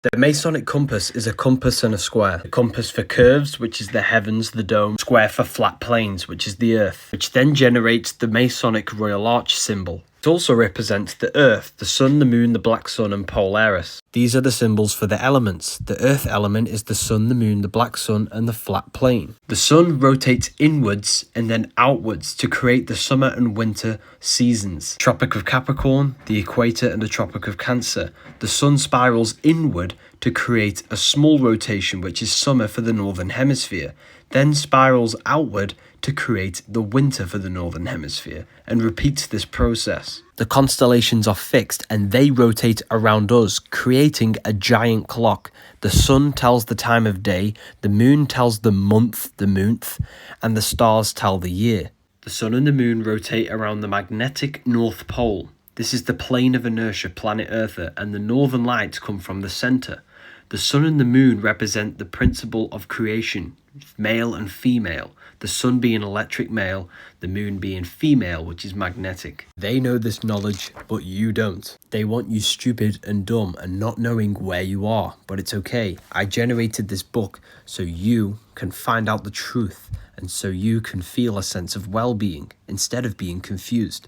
The Masonic compass is a compass and a square. A compass for curves, which is the heavens, the dome. Square for flat planes, which is the earth, which then generates the Masonic Royal Arch symbol. It also represents the earth, the sun, the moon, the black sun, and Polaris. These are the symbols for the elements. The earth element is the sun, the moon, the black sun, and the flat plane. The sun rotates inwards and then outwards to create the summer and winter seasons. Tropic of Capricorn, the equator, and the Tropic of Cancer. The sun spirals inward to create a small rotation, which is summer for the northern hemisphere, then spirals outward to create the winter for the northern hemisphere, and repeats this process. The constellations are fixed and they rotate around us, creating a giant clock. The sun tells the time of day, the moon tells the month, and the stars tell the year. The sun and the moon rotate around the magnetic North Pole. This is the plane of inertia, planet Earth, and the northern lights come from the center. The sun and the moon represent the principle of creation, male and female, the sun being electric male, the moon being female, which is magnetic. They know this knowledge, but you don't. They want you stupid and dumb and not knowing where you are, but it's okay. I generated this book so you can find out the truth and so you can feel a sense of well-being instead of being confused.